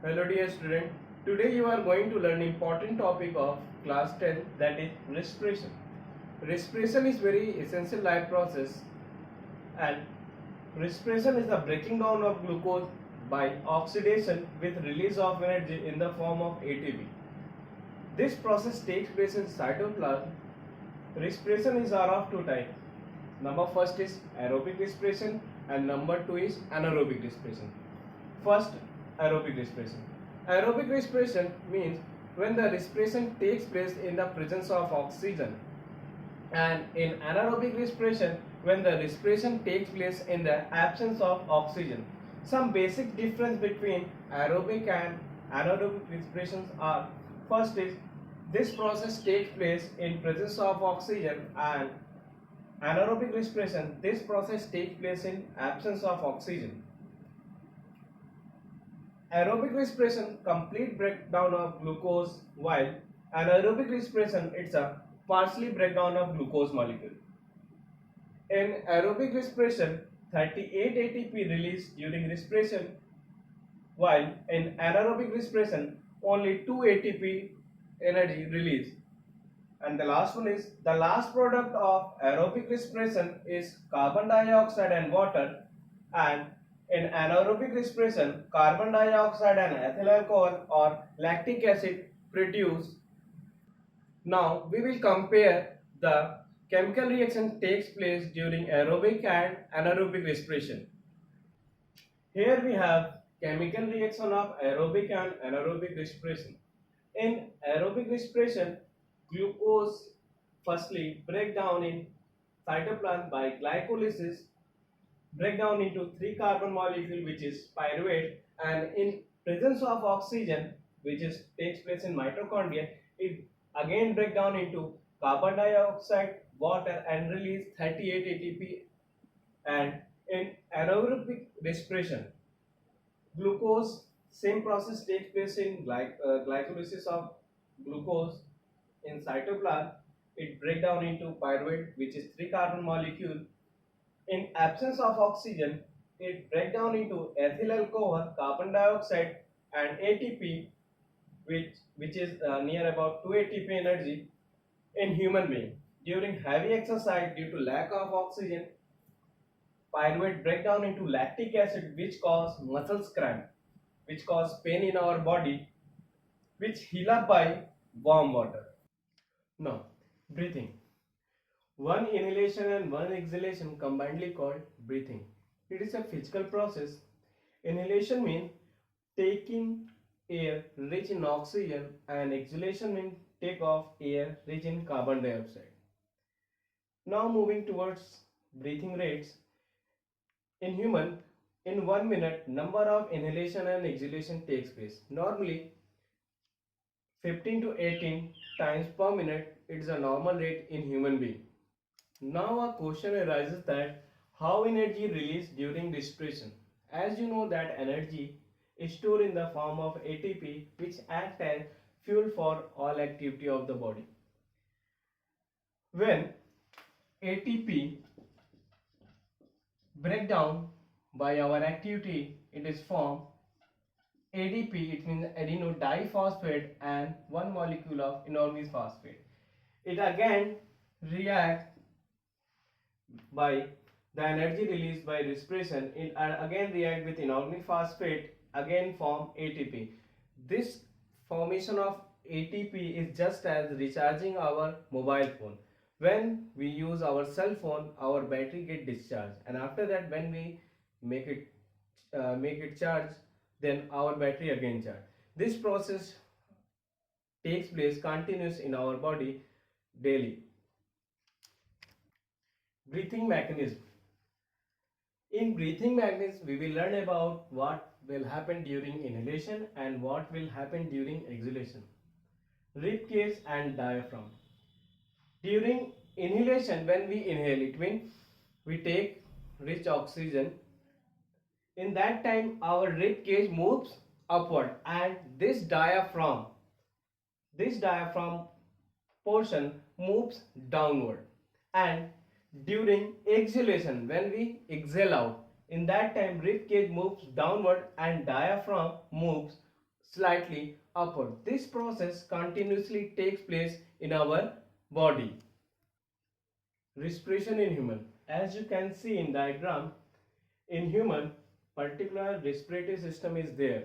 Hello dear student, today you are going to learn important topic of class 10, that is respiration. Respiration is very essential life process, and respiration is the breaking down of glucose by oxidation with release of energy in the form of ATP. This process takes place in cytoplasm. Respiration is are of two types. Number first is aerobic respiration and number two is anaerobic respiration. First, aerobic respiration. Aerobic respiration means when the respiration takes place in the presence of oxygen, and in anaerobic respiration when the respiration takes place in the absence of oxygen. Some basic difference between aerobic and anaerobic respirations are: first is this process takes place in presence of oxygen, and anaerobic respiration this process takes place in absence of oxygen. Aerobic respiration complete breakdown of glucose, while anaerobic respiration it's a partially breakdown of glucose molecule. In aerobic respiration, 38 ATP released during respiration, while in anaerobic respiration only 2 ATP energy released. And the last one is the last product of aerobic respiration is carbon dioxide and water, and in anaerobic respiration carbon dioxide and ethyl alcohol or lactic acid produced. Now we will compare the chemical reaction takes place during aerobic and anaerobic respiration. Here we have chemical reaction of aerobic and anaerobic respiration. In aerobic respiration, glucose firstly break down in cytoplasm by glycolysis, break down into three carbon molecule which is pyruvate, and in presence of oxygen which is takes place in mitochondria, it again break down into carbon dioxide, water, and release 38 ATP. And in anaerobic respiration, glucose same process takes place in glycolysis of glucose in cytoplasm. It break down into pyruvate which is three carbon molecule. In absence of oxygen, it break down into ethyl alcohol, carbon dioxide, and ATP, which is near about 2 ATP energy in human being. During heavy exercise due to lack of oxygen, pyruvate break down into lactic acid, which cause muscle cramp, which cause pain in our body, which heal up by warm water. Now, breathing. One inhalation and one exhalation combinedly called breathing. It is a physical process. Inhalation means taking air rich in oxygen, and exhalation means take off air rich in carbon dioxide. Now moving towards breathing rates. In human, in 1 minute, number of inhalation and exhalation takes place. Normally 15 to 18 times per minute, it is a normal rate in human being. Now a question arises that how energy released during respiration. As you know that energy is stored in the form of ATP, which act as fuel for all activity of the body. When ATP breakdown by our activity, it is formed ADP, it means adenine diphosphate, and one molecule of inorganic phosphate. It again react by the energy released by respiration. It again react with inorganic phosphate, again form ATP. This formation of ATP is just as recharging our mobile phone. When we use our cell phone, our battery get discharged, and after that, when we make it charge, then our battery again charge. This process takes place continuous in our body daily. Breathing mechanism. In breathing mechanism, we will learn about what will happen during inhalation and what will happen during exhalation. Rib cage and diaphragm. During inhalation, when we inhale, it means we take rich oxygen. In that time, our rib cage moves upward, and this diaphragm portion moves downward. And during exhalation, when we exhale out, in that time rib cage moves downward and diaphragm moves slightly upward. This process continuously takes place in our body. Respiration in human. As you can see in diagram, in human, particular respiratory system is there.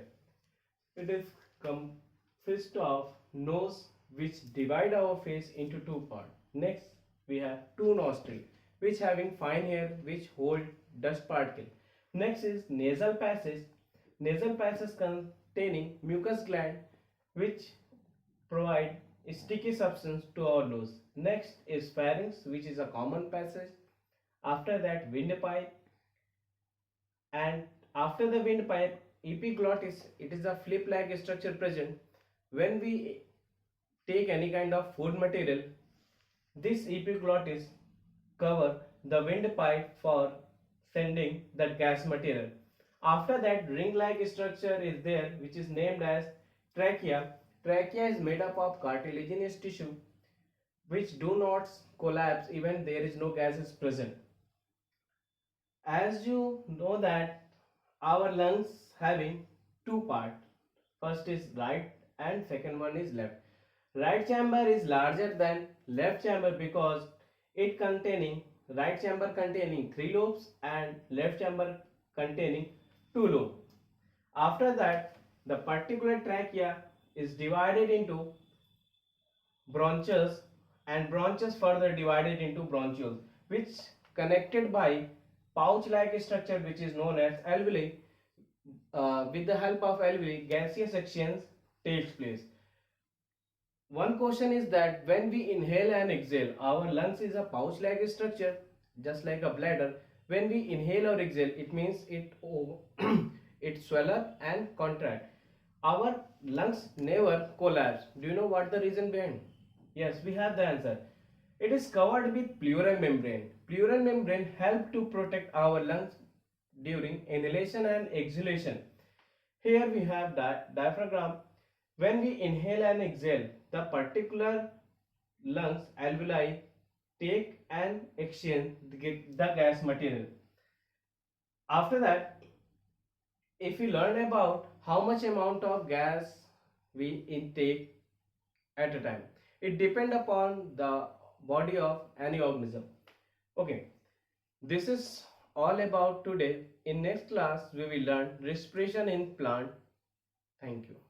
It is consist of nose, which divide our face into two parts. Next, we have two nostrils, which having fine hair which hold dust particle. Next is nasal passage. Nasal passage containing mucus gland, which provide a sticky substance to our nose. Next is pharynx, which is a common passage. After that, windpipe, and after the windpipe, epiglottis. It is a flip-like structure present. When we take any kind of food material, this epiglottis cover the windpipe for sending that gas material. After that, ring-like structure is there, which is named as trachea. Trachea is made up of cartilaginous tissue which do not collapse even there is no gases present. As you know that our lungs having two parts. First is right and second one is left. Right chamber is larger than left chamber because it containing right chamber containing three lobes and left chamber containing two lobes. After that, the particular trachea is divided into bronchus and bronchus further divided into bronchioles, which connected by pouch like structure which is known as alveoli. With the help of alveoli, gaseous exchange takes place. One question is that when we inhale and exhale, our lungs is a pouch like structure just like a bladder. When we inhale or exhale, it means it it swell up and contract. Our lungs never collapse. Do you know what the reason behind? Yes, we have the answer. It is covered with pleural membrane. Pleural membrane help to protect our lungs during inhalation and exhalation. Here we have that diaphragm. When we inhale and exhale, the particular lungs alveoli take and exchange the gas material. After that, if we learn about how much amount of gas we intake at a time, it depends upon the body of any organism. Okay, this is all about today. In next class, we will learn respiration in plant. Thank you.